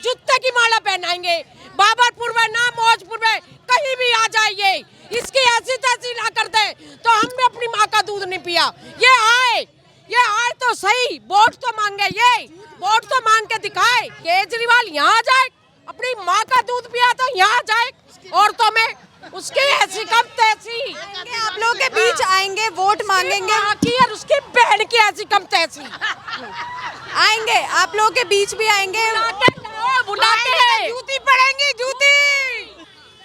जूते की माला पहनाएंगे। बाबरपुर में ना मौजपुर में कहीं भी आ जाइए, इसकी ऐसी तैसी ना कर दे तो हमने अपनी माँ का दूध नहीं पिया। ये आए तो सही, वोट तो मांगे, ये वोट तो मांग के दिखाए। केजरीवाल यहाँ आ जाए, अपनी माँ का दूध पिया तो यहाँ आ जाए औरतों में, उसकी ऐसी कम तैसी। आप लोगों के बीच आएंगे, वोट मांगेंगे और उसकी बहन की ऐसी कम तैसी आएंगे, आप लोगों के बीच भी आएंगे, बुलाते हैं, जूती पड़ेंगी, जूती।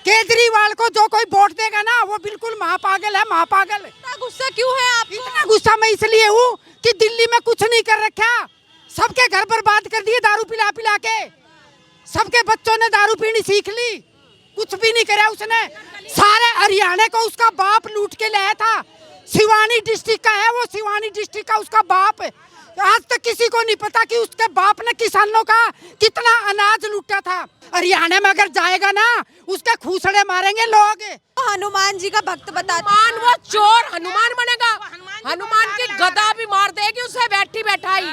केजरीवाल को जो कोई वोट देगा ना वो बिल्कुल महापागल है, महापागल। इतना गुस्सा क्यों है आप? इतना गुस्सा मैं इसलिए हूँ कि दिल्ली में कुछ नहीं कर रखा, सबके घर बर्बाद कर दिए दारू पिला पिला के, सबके बच्चों ने दारू पीनी सीख ली, कुछ भी नहीं करा उसने। सारे हरियाणा को उसका बाप लूट के लाया था, सिवानी डिस्ट्रिक्ट का है वो, सिवानी डिस्ट्रिक्ट का उसका बाप। आज तक किसी को नहीं पता कि उसके बाप ने किसानों का कितना अनाज लूटा था। हरियाणा में अगर जाएगा ना उसके खूसड़े मारेंगे लोग। हनुमान जी का भक्त बताते, हनुमान वो चोर हनुमान बनेगा, हनुमान की गदा भी मार देगी उसे बैठी बैठाई,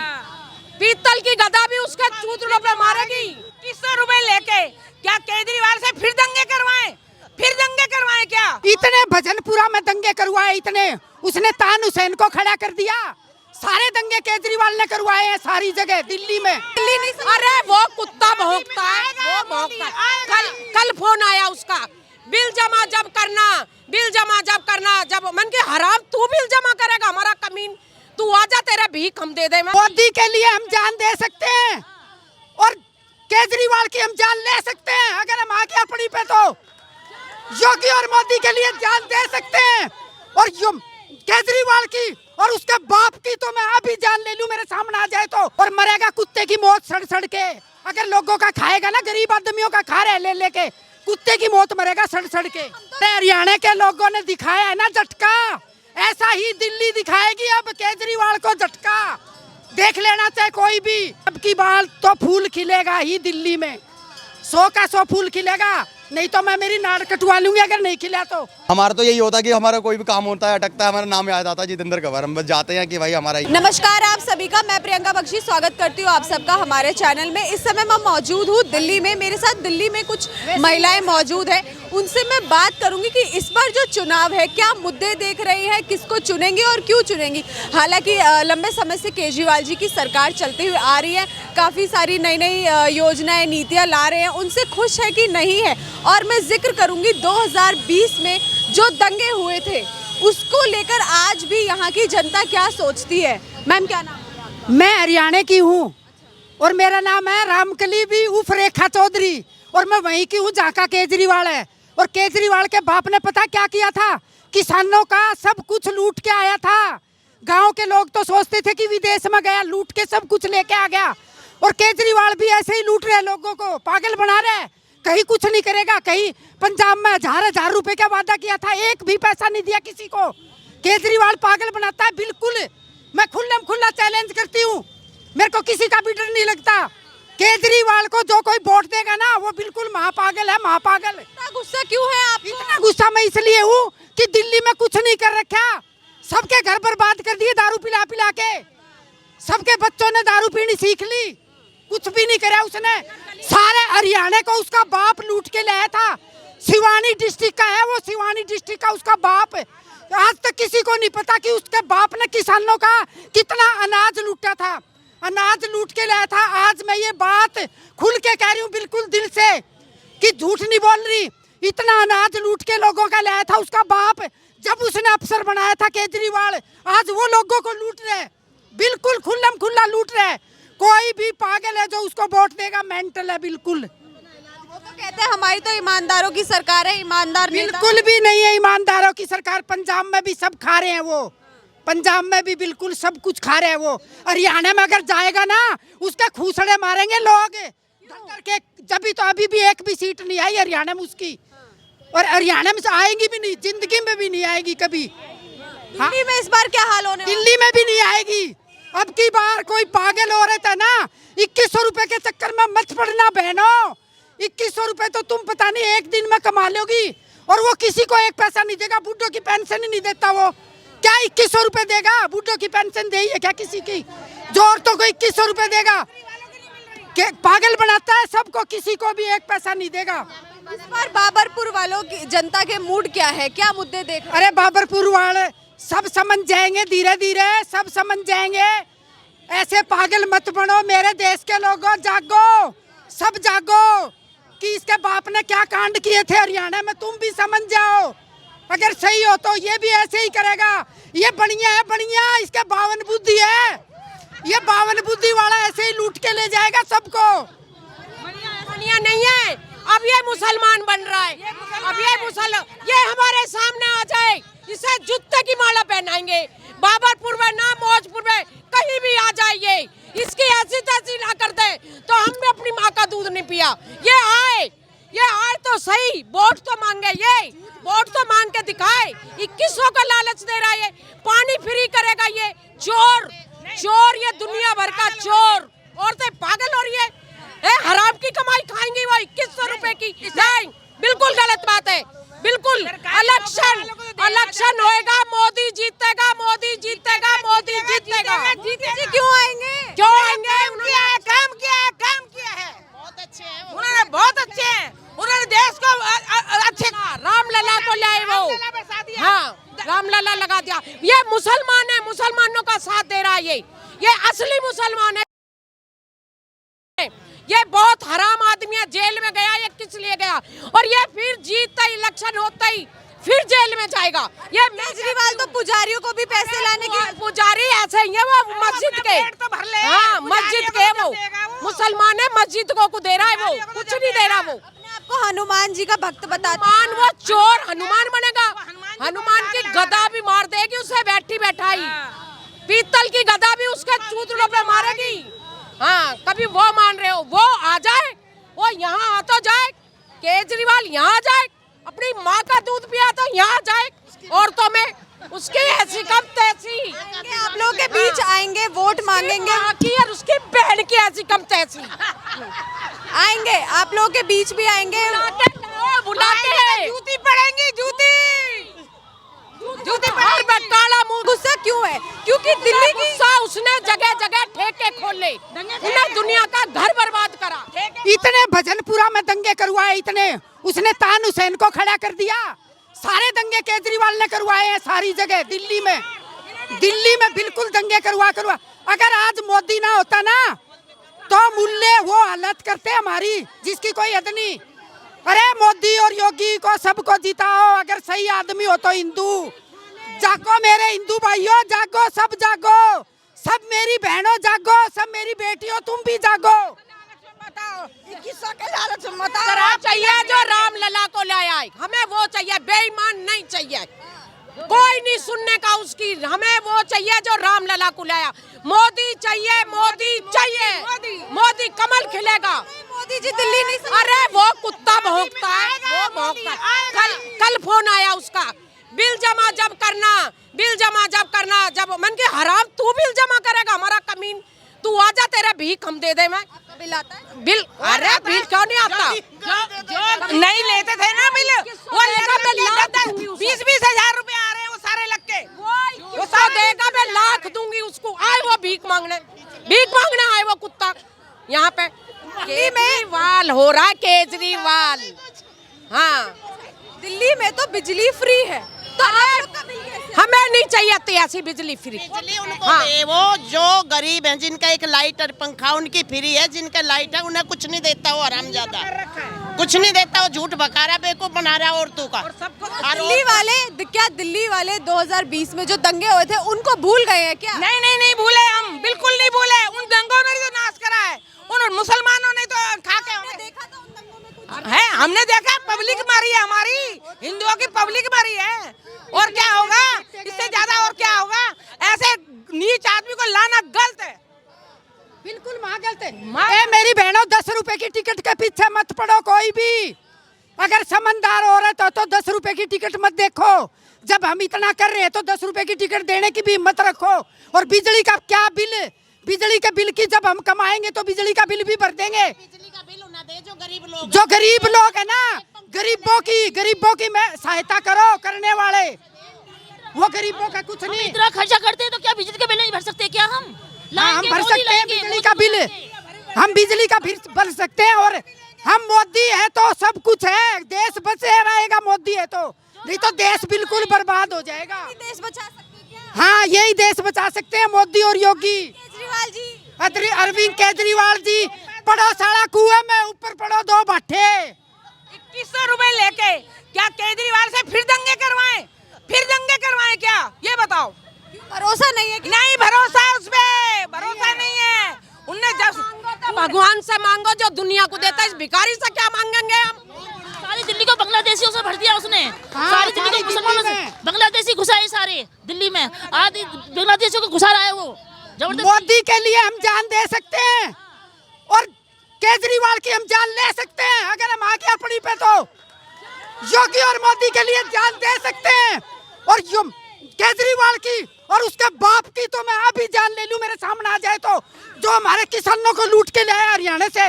पीतल की गदा भी उसके चूतलों पे मारेगी। 300 रुपए लेके क्या केजरीवाल से फिर दंगे करवाएं क्या? इतने भजनपुरा में दंगे करवाए, इतने उसने तान हुसैन को खड़ा कर दिया। सारे दंगे केजरीवाल ने करवाए हैं सारी जगह दिल्ली में। अरे वो कुत्ता भौंकता है, वो भौंकता है। कल फोन आया उसका, बिल जमा जब करना, जब मन के हराम तू बिल जमा करेगा हमारा कमीन, तू आजा तेरा भीख हम दे दे। मोदी के लिए हम जान दे सकते हैं और केजरीवाल की हम जान ले सकते हैं, अगर हम आगे अपनी पे तो योगी और मोदी के लिए जान दे सकते हैं, और केजरीवाल की और उसके बाप की तो मैं अभी जान ले लूं मेरे सामने आ जाए तो। और मरेगा कुत्ते की मौत सड़ सड़ के, अगर लोगों का खाएगा ना, गरीब आदमियों का खा रहे ले लेके, कुत्ते की मौत मरेगा सड़ सड़ के। हरियाणा के लोगों ने दिखाया है ना झटका, ऐसा ही दिल्ली दिखाएगी अब केजरीवाल को झटका। देख लेना चाहे कोई भी, अब की बार तो फूल खिलेगा ही दिल्ली में, 100 का 100 फूल खिलेगा, नहीं तो मैं मेरी नाड़ कटवा लूंगी अगर नहीं खिला तो। हमारा तो यही होता है कि हमारा कोई भी काम होता है अटकता है, हमारा नाम याद आता है जितेंद्र कंवर, हम बस जाते हैं कि भाई हमारा ही। नमस्कार आप सभी का, मैं प्रियंका बख्शी स्वागत करती हूँ आप सबका हमारे चैनल में। इस समय मैं मौजूद हूँ दिल्ली में, मेरे साथ दिल्ली में कुछ महिलाएं मौजूद हैं, उनसे मैं बात करूंगी कि इस बार जो चुनाव है क्या मुद्दे देख रही है, किसको चुनेंगी और क्यों चुनेंगी। हालांकि लंबे समय से केजरीवाल जी की सरकार चलती हुई आ रही है, काफ़ी सारी नई नई योजनाएं नीतियाँ ला रहे हैं, उनसे खुश है कि नहीं है। और मैं जिक्र करूंगी 2020 में जो दंगे हुए थे उसको लेकर आज भी यहाँ की जनता क्या सोचती है। मैम क्या नाम है? मैं हरियाणा की हूँ और मेरा नाम है रामकली भी उर्फ रेखा चौधरी, और मैं वहीं की हूँ जहाँ का केजरीवाल है। और केजरीवाल के बाप ने पता क्या किया था, किसानों का सब कुछ लूट के आया था। गांव के लोग तो सोचते थे कि विदेश में गया, लूट के सब कुछ लेके आ गया, और केजरीवाल भी ऐसे ही लूट रहे लोगों को, पागल बना रहे। कहीं कुछ नहीं करेगा, कहीं पंजाब में 1000 रुपए का वादा किया था, एक भी पैसा नहीं दिया किसी को। केजरीवाल पागल बनाता है बिल्कुल, मैं खुल्ला चैलेंज करती हूँ, मेरे को किसी का भी डर नहीं लगता। केजरीवाल को जो कोई वोट देगा ना वो बिल्कुल महापागल है, महापागल। इतना गुस्सा क्यों है आप? इतना गुस्सा मैं इसलिए हूँ कि दिल्ली में कुछ नहीं कर रखा, सबके घर बर्बाद कर दिए दारू पिला पिला के, सबके बच्चों ने दारू पीनी सीख ली, कुछ भी नहीं करा उसने। सारे हरियाणा को उसका बाप लूट के लाया था, सिवानी डिस्ट्रिक्ट का है वो, सिवानी डिस्ट्रिक्ट का उसका बाप। आज तक किसी को नहीं पता कि उसके बाप ने किसानों का कितना अनाज लूटा था, अनाज लूट के लाया था। आज मैं ये बात खुल के कह रही हूँ बिल्कुल दिल से कि झूठ नहीं बोल रही, इतना अनाज लूट के लोगों का लाया था उसका बाप। जब उसने अफसर बनाया था केजरीवाल, आज वो लोगों को लूट रहे, बिल्कुल खुल्लम खुल्ला लूट रहे। कोई भी पागल है जो उसको वोट देगा, मेंटल है बिल्कुल। वो तो कहते हैं हमारी तो ईमानदारों की सरकार है, ईमानदार बिल्कुल भी नहीं है ईमानदारों की सरकार। पंजाब में भी सब खा रहे हैं वो, पंजाब में भी बिल्कुल सब कुछ खा रहे हैं वो। हरियाणा में अगर जाएगा ना उसके खूसड़े मारेंगे लोग के, जब तो अभी भी एक भी सीट नहीं आई हरियाणा में उसकी, और हरियाणा में से आएगी भी नहीं, जिंदगी में भी नहीं आएगी कभी। दिल्ली में इस बार क्या हाल होने? दिल्ली में भी नहीं आएगी। अब की बार कोई पागल हो रहे थे ना, 2100 रुपए के चक्कर में मत पड़ना बहनों। 2100 रुपए तो तुम पता नहीं एक दिन में कमा लोगी, और वो किसी को एक पैसा नहीं देगा, बूढ़ों की पेंशन ही नहीं देता वो। क्या 2100 रुपए देगा? बूढ़ों की पेंशन दे ही है क्या किसी की? जो औरतों को 2100 रुपए देगा? के पागल बनाता है सबको, किसी को भी एक पैसा नहीं देगा। इस बार बाबरपुर वालों की जनता के मूड क्या है, क्या मुद्दे देख रहे हैं? अरे बाबरपुर वाले सब समझ जाएंगे, धीरे धीरे सब समझ जाएंगे। ऐसे पागल मत बनो, मेरे देश के लोगों जागो, सब जागो कि इसके बाप ने क्या कांड किए थे हरियाणा में, तुम भी समझ जाओ। अगर सही हो तो ये भी ऐसे ही करेगा। ये बढ़िया है, बढ़िया, इसके 52 बुद्धि है, ये 52 बुद्धि वाला ऐसे ही लूट के ले जाएगा सबको। बढ़िया नहीं है, अब ये मुसलमान बन रहा है, अब ये हमारे सामने आ जाए, इसे जूते की माला पहनाएंगे। बाबरपुर में ना मौजपुर में कहीं भी आ जाइए, इसकी ऐसी तैसी ना कर दे तो हमने अपनी माँ का दूध नहीं पिया। ये आए तो सही, वोट तो मांगे, ये वोट तो मांग के दिखाए। 2100 का लालच दे रहा है, पानी फ्री करेगा ये चोर, ये दुनिया भर का चोर। औरतें पागल हो रही है, हराम की कमाई खाएंगी वो 2100 रुपए की। नहीं, बिल्कुल गलत बात है, बिल्कुल। इलेक्शन होएगा, मोदी जीतेगा, मोदी जीतेगा, मोदी जीतेगा। जी क्यों आएंगे? क्यों आएंगे? उन्होंने काम किया है, बहुत अच्छे हैं, उन्होंने बहुत अच्छे हैं, उन्होंने देश को अच्छे रामलला को लाए वो, हाँ रामलला लगा दिया। ये मुसलमान है, मुसलमानों का साथ दे रहा है, ये असली मुसलमान है। ये बहुत हराम आदमी है, जेल में गया, ये किस लिए गया? और ये फिर जीतता ही, इलेक्शन होता ही फिर जेल में जाएगा। ये केजरीवाल तो पुजारियों को भी पैसे लाने की, पुजारी ऐसे ही है, वो मस्जिद के, हाँ मस्जिद के, वो मुसलमान है, मस्जिद को दे रहा है, वो कुछ नहीं दे रहा। वो आपको हनुमान जी का भक्त बताते हैं। हनुमान, वो चोर हनुमान बनेगा, हनुमान की गदा भी मार देगी उसे बैठी बैठाई, पीतल की गदा भी उसके चूतड़ों पे मारेगी। हाँ, कभी वो मान रहे हो, वो आ जाए, वो यहाँ आ तो जाए, केजरीवाल यहाँ जाए, अपनी माँ का दूध पिया तो यहाँ जाए, औरतों में उसकी ऐसी कम तैसी। आप लोगों के बीच आएंगे, वोट मांगेंगे, और उसकी बहन की ऐसी कम तैसी आएंगे, आप लोगों के बीच भी आएंगे, बुलाते हैं, जूती पड़ेंगी, जूती और काला मुंह। गुस्सा क्यों है? क्योंकि दिल्ली की गुस्सा, उसने जगह जगह ठेके खोले, उन्हें दुनिया का घर बर्बाद करा। इतने भजनपुरा में दंगे करवाए, इतने उसने तान हुसैन को खड़ा कर दिया। सारे दंगे केजरीवाल ने करवाए हैं, सारी जगह दिल्ली में बिल्कुल दंगे करवा। अगर आज मोदी ना होता ना तो मुल्ले वो हालत करते हमारी जिसकी कोई हद नहीं। अरे मोदी और योगी को सबको जिताओ, अगर सही आदमी हो तो हिंदू जागो, मेरे हिंदू भाइयों जागो, सब जागो, सब मेरी बहनों जागो, सब मेरी बेटियों तुम भी जागो। चाहिए जो रामलला को लाया है, हमें वो चाहिए, बेईमान नहीं चाहिए, कोई नहीं सुनने का उसकी, हमें वो चाहिए जो रामलला को लाया। मोदी चाहिए, मोदी चाहिए, मोदी कमल खिलेगा। मोदी जी दिल्ली नहीं, अरे वो कुत्ता भौंकता है, वो भौंकता है। कल फोन आया उसका, बिल जमा जब करना, जब मन के हराम तू बिल जमा करेगा हमारा कमीन, तू आजा, तेरा भीख हम दे दे। मैं बिल आता है? बिल, अरे बिल क्यों नहीं आता? जो नहीं लेते थे ना बिल, वो लेगा, मैं 20-20 हजार रुपए आ रहे हैं, वो सारे लग के वो देगा, मैं लाख दूंगी उसको। आए वो भीख मांगने आए वो कुत्ता यहाँ पे। केजरीवाल हो रहा है, केजरीवाल। हाँ, दिल्ली में तो बिजली फ्री है, तो आप लोग का बिल कैसे? हमें नहीं चाहिए ऐसी बिजली फ्री। बिजली उनको हाँ। दे, वो जो गरीब हैं जिनका एक लाइट और पंखा उनकी फ्री है, जिनका लाइट है उन्हें कुछ नहीं देता, वो हरामजादा कुछ नहीं देता, वो झूठ बका रहा, बेवकूफ बना रहा औरतों का। दिल्ली वाले 2020 में जो दंगे हुए थे उनको भूल गए हैं क्या? नहीं भूले, हम बिल्कुल नहीं भूले। उन दंगों ने तो नाश करा है, उन मुसलमानों ने तो खा के देखा था उन दंगों में कुछ? है, हमने देखा, पब्लिक मारी है, हमारी हिंदुओं की पब्लिक मारी है। और क्या होगा इससे ज्यादा, और क्या होगा? ऐसे नीच आदमी को लाना गलत है, बिल्कुल माँ गलत है। मेरी बहनों 10 रुपए की टिकट के पीछे मत पड़ो कोई भी। अगर समझदार औरत हो तो 10 रुपए की टिकट मत देखो। जब हम इतना कर रहे हैं तो 10 रुपए की टिकट देने की भी हिम्मत रखो। और बिजली का क्या बिल, बिजली के बिल की जब हम कमाएंगे तो बिजली का बिल भी भर देंगे। बिजली का बिल ना दे जो गरीब लोग है ना, गरीबों की मैं सहायता करो, करने वाले वो गरीबों का कुछ नहीं। इतना खर्चा करते हैं तो क्या बिजली का बिल नहीं भर सकते क्या हम? हाँ, हम भर सकते हैं बिजली का बिल। हम बिजली का भी बन सकते हैं, और हम मोदी है तो सब कुछ है, देश बचे रहेगा मोदी है तो, नहीं तो देश बिल्कुल बर्बाद हो जाएगा। देश बचा सकते हैं क्या? हाँ, यही देश बचा सकते हैं, मोदी और योगी। केजरीवाल जी, अरविंद केजरीवाल जी, पढ़ो साला कुएं में, ऊपर पढ़ो 2 भाटे। 2100 रुपए लेके क्या केजरीवाल से फिर दंगे करवाएं? फिर दंगे करवाएं क्या? ये बताओ। भरोसा नहीं है क्या? नहीं भरोसा, उस पे भरोसा नहीं है। उनने जब भगवान से मांगो जो दुनिया को देता है, इस भिखारी से क्या मांगेंगे हम? सारी दिल्ली को बांग्लादेशियों से भर दिया उसने। हाँ, सारी दिल्ली को सारी मुसलमानों दिल्ली से में। बांग्लादेशी घुसाए सारे दिल्ली में, आदि बांग्लादेशियों को घुसा रहा है वो जबरदस्ती। मोदी के लिए हम जान दे सकते हैं और केजरीवाल की हम जान ले सकते हैं, अगर हम आगे अपनी पे तो योगी और मोदी के लिए जान दे सकते हैं, और केजरीवाल की और उसके बाप की तो मैं अभी जान ले लूं, मेरे सामने आ जाए तो, जो हमारे किसानों को लूट के ले आए हरियाणा से,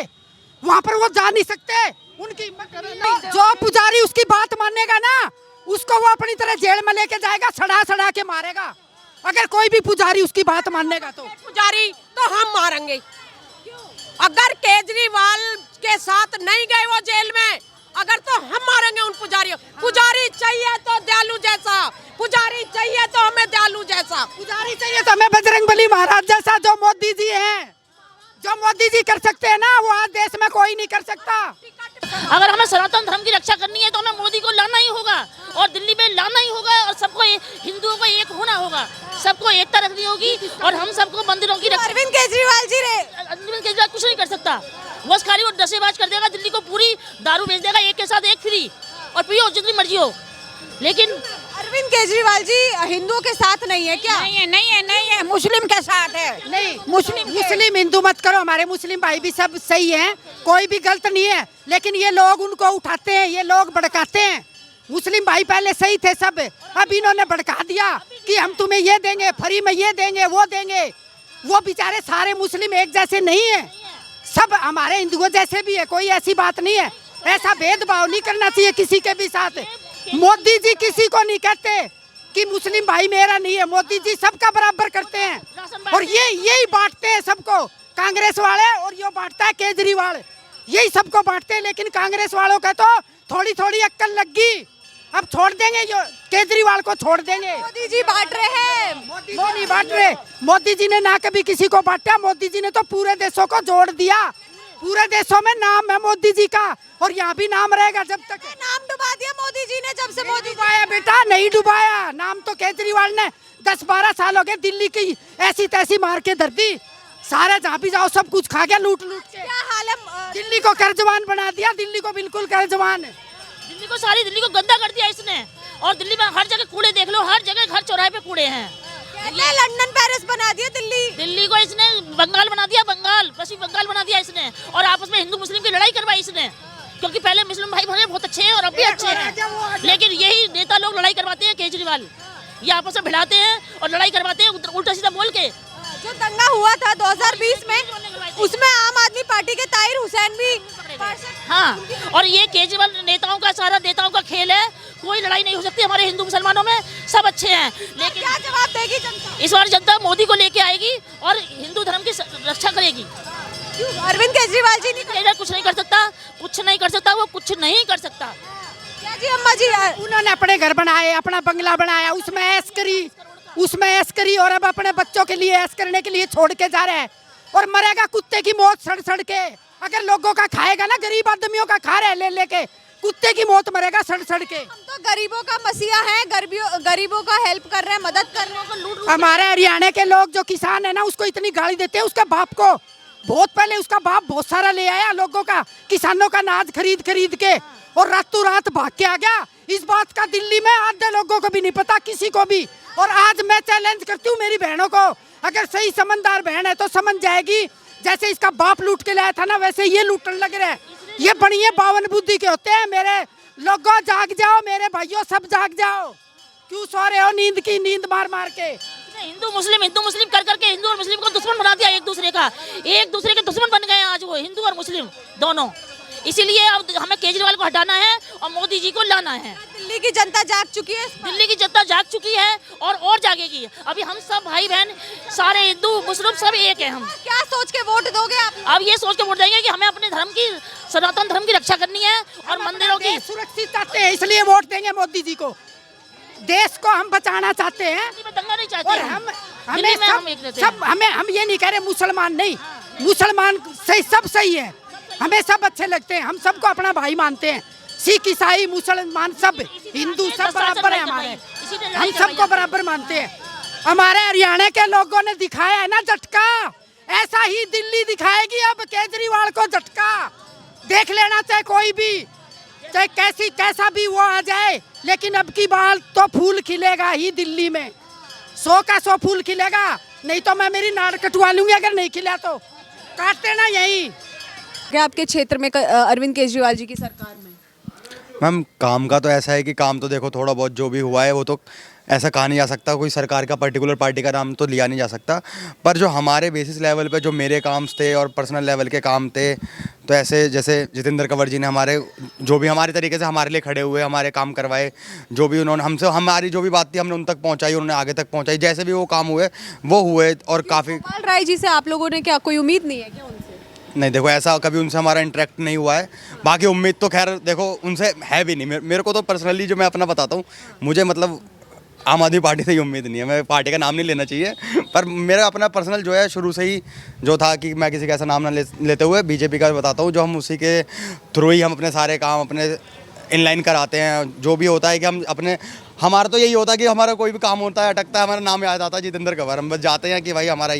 वहां पर वो जा नहीं सकते। उनकी जो पुजारी उसकी बात मानेगा ना, उसको वो अपनी तरह जेल में लेके जाएगा, सड़ा के मारेगा, अगर कोई भी पुजारी उसकी बात मानेगा तो। पुजारी तो हम मारेंगे। अगर केजरीवाल के साथ नहीं गए वो जेल में, अगर तो हम मारेंगे उन पुजारियों। पुजारी चाहिए तो दयालु जैसा, पुजारी चाहिए तो हमें दयालु जैसा, पुजारी चाहिए तो हमें बजरंगबली महाराज जैसा, जो मोदी जी हैं, जो मोदी जी कर सकते हैं ना, वो आज देश में कोई नहीं कर सकता। अगर हमें सनातन धर्म की रक्षा करनी है तो हमें मोदी को लाना ही होगा, और दिल्ली में लाना ही होगा, और सबको हिंदुओं को एक होना होगा, सबको एकता रखनी होगी, और हम सबको मंदिरों की रक्षा। अरविंद केजरीवाल जी रे, अरविंद केजरीवाल कुछ नहीं कर सकता, बस खाली वो दसेबाज कर देगा, दिल्ली को पूरी दारू बेच देगा, एक के साथ एक फ्री, और पियो जितनी मर्जी हो। लेकिन अरविंद केजरीवाल जी हिंदुओं के साथ नहीं है क्या? नहीं है, मुस्लिम के साथ है। नहीं, मुस्लिम हिंदू मत करो, हमारे मुस्लिम भाई भी सब सही हैं, कोई भी गलत नहीं है, लेकिन ये लोग उनको उठाते हैं, ये लोग भड़काते हैं। मुस्लिम भाई पहले सही थे सब, अब इन्होंने भड़का दिया कि हम तुम्हें ये देंगे, फ्री में ये देंगे, वो देंगे। वो बेचारे सारे मुस्लिम एक जैसे नहीं है, सब हमारे हिंदुओं जैसे भी है, कोई ऐसी बात नहीं है। ऐसा भेदभाव नहीं करना चाहिए किसी के भी साथ। मोदी जी किसी को नहीं कहते कि मुस्लिम भाई मेरा नहीं है, मोदी जी सबका बराबर करते हैं, और यही बांटते हैं सबको, कांग्रेस वाले, और ये बांटता है केजरीवाल, यही सबको बांटते हैं। लेकिन कांग्रेस वालों का तो थोड़ी थोड़ी अक्ल लगी, अब छोड़ देंगे, केजरीवाल को छोड़ देंगे। मोदी जी बांट रहे हैं, वो नहीं बांट रहे, मोदी जी ने ना कभी किसी को बांटा, मोदी जी ने तो पूरे देशों को जोड़ दिया, पूरे देशों में नाम है मोदी जी का, और यहाँ भी नाम रहेगा जब तक। नाम डुबा दिया मोदी जी ने, जब से मोदी डुबाया बेटा, नहीं डुबाया, नाम तो केजरीवाल ने 10-12 साल हो गए दिल्ली की ऐसी तैसी मार के धर दी, सारे जहाँ भी जाओ सब कुछ खा गया लूट के। क्या हाल है? दिल्ली को कर्जवान बना दिया, दिल्ली को बिल्कुल कर्जवान। दिल्ली को, सारी दिल्ली को गंदा कर दिया इसने, और दिल्ली में हर जगह कूड़े देख लो, हर जगह घर चौराहे पे कूड़े हैं। लंदन पेरिस बना दिया दिल्ली को इसने बंगाल बना दिया, पश्चिम बंगाल बना दिया इसने, और आपस में हिंदू मुस्लिम की लड़ाई करवाई इसने, क्योंकि पहले मुस्लिम भाई बहन बहुत अच्छे हैं और अब भी अच्छे हैं, लेकिन यही नेता लोग लड़ाई करवाते हैं, केजरीवाल ये आपस में भिड़ाते हैं और लड़ाई करवाते हैं उल्टा सीधा बोल के। जो दंगा हुआ था 2020 में, उसमें आम आदमी पार्टी के ताहिर हुसैन भी। हाँ, और ये केजरीवाल नेताओं का, सारा नेताओं का खेल है, कोई लड़ाई नहीं हो सकती हमारे हिंदू मुसलमानों में, सब अच्छे हैं। लेकिन क्या जवाब देगी जनता? इस बार जनता मोदी को लेके आएगी और हिंदू धर्म की रक्षा करेगी। अरविंद केजरीवाल जी नहीं कुछ नहीं कर सकता, कुछ नहीं कर सकता, वो कुछ नहीं कर सकता। क्या जी अम्मा जी? उन्होंने अपने घर बनाए, अपना बंगला बनाया, उसमें ऐश करी, और अब अपने बच्चों के लिए ऐश करने के लिए छोड़ के जा रहे हैं, और मरेगा कुत्ते की मौत सड़ के। अगर लोगों का खाएगा ना, गरीब आदमियों का खा रहे लेके, कुत्ते की मौत मरेगा सड़ के। हम तो गरीबों का मसीहा है, गरीबों का हेल्प कर रहे हैं, मदद कर रहे हैं। हमारे हरियाणा के लोग जो किसान है ना, उसको इतनी गाली देते हैं, उसके बाप को बहुत पहले उसका बाप बहुत सारा ले आया लोगों का, किसानों का अनाज खरीद के, और रातों रात भाग के आ गया। इस बात का दिल्ली में आधे लोगों को भी नहीं पता, किसी को भी। और आज मैं चैलेंज करती हूँ मेरी बहनों को, अगर सही समझदार बहन है तो समझ जाएगी, जैसे इसका बाप लूट के लाया था ना, वैसे ये लूटने लग रहे हैं। ये बढ़िया 52 बुद्धि के होते हैं। मेरे लोगों जाग जाओ, मेरे भाइयों सब जाग जाओ, क्यों सो रहे हो नींद की नींद मार के। हिंदू मुस्लिम कर करके हिंदू और मुस्लिम को दुश्मन बना दिया, एक दूसरे के दुश्मन बन गए आज वो हिंदू और मुस्लिम दोनों। इसीलिए अब हमें केजरीवाल को हटाना है और मोदी जी को लाना है। दिल्ली की जनता जाग चुकी है इस बार। दिल्ली की जनता जाग चुकी है और जागेगी। अभी हम सब भाई बहन सारे हिंदू मुस्लिम सब एक है। हम क्या सोच के वोट दोगे आप? अब ये सोच के वोट देंगे कि हमें अपने धर्म की, सनातन धर्म की रक्षा करनी है और मंदिरों की। देश सुरक्षित चाहते हैं इसलिए वोट देंगे मोदी जी को। देश को हम बचाना चाहते हैं दिल्ली में दंगा नहीं चाहते और हम। हमें दिल्ली में हम एक रहते हैं। सब हम ये नहीं कह रहे मुसलमान नहीं, मुसलमान सही, सब सही है, हमें सब अच्छे लगते हैं, हम सबको अपना भाई मानते हैं। सिख ईसाई मुसलमान सब हिंदू सब बराबर है हमारे, हम सबको बराबर मानते हैं। हमारे हरियाणा के लोगों ने दिखाया है ना झटका, ऐसा ही दिल्ली दिखाएगी अब केजरीवाल को झटका। देख लेना चाहे कोई भी, चाहे कैसा भी वो आ जाए, लेकिन अब की बार तो फूल खिलेगा ही दिल्ली में, 100 का 100 फूल खिलेगा। नहीं तो मैं मेरी नाड़ कटवा लूंगी अगर नहीं खिला तो, काटते ना यही। क्या आपके क्षेत्र में अरविंद केजरीवाल जी की सरकार में? मैम काम का तो ऐसा है कि काम तो देखो थोड़ा बहुत जो भी हुआ है वो तो ऐसा कहा नहीं जा सकता, कोई सरकार का पर्टिकुलर पार्टी का नाम तो लिया नहीं जा सकता। पर जो हमारे बेसिस लेवल पे जो मेरे काम थे और पर्सनल लेवल के काम थे, तो ऐसे जैसे जितेंद्र कंवर जी ने हमारे जो भी हमारे तरीके से हमारे लिए खड़े हुए, हमारे काम करवाए, जो भी उन्होंने हमसे हमारी जो भी बात थी हमने उन तक पहुंचाई, उन्होंने आगे तक पहुंचाई, जैसे भी वो काम हुए वो हुए। और काफ़ी गोपाल राय जी से आप लोगों ने क्या कोई उम्मीद नहीं है क्या उनसे? नहीं, देखो ऐसा कभी उनसे हमारा इंटरेक्ट नहीं हुआ है। बाकी उम्मीद तो खैर देखो उनसे है भी नहीं। मेरे को तो पर्सनली जो मैं अपना बताता हूँ, मुझे मतलब आम आदमी पार्टी से ही उम्मीद नहीं है। मैं पार्टी का नाम नहीं लेना चाहिए, पर मेरा अपना पर्सनल जो है शुरू से ही जो था कि मैं किसी का ऐसा नाम ना लेते हुए बीजेपी का बताता हूँ, जो हम उसी के थ्रू ही हम अपने सारे काम अपने इनलाइन कराते हैं। जो भी होता है कि हम अपने, हमारा तो यही होता है कि हमारा कोई भी काम होता है अटकता है, हमारा नाम याद आता है जितेंद्र कंवर, हम बस जाते हैं कि भाई हमारा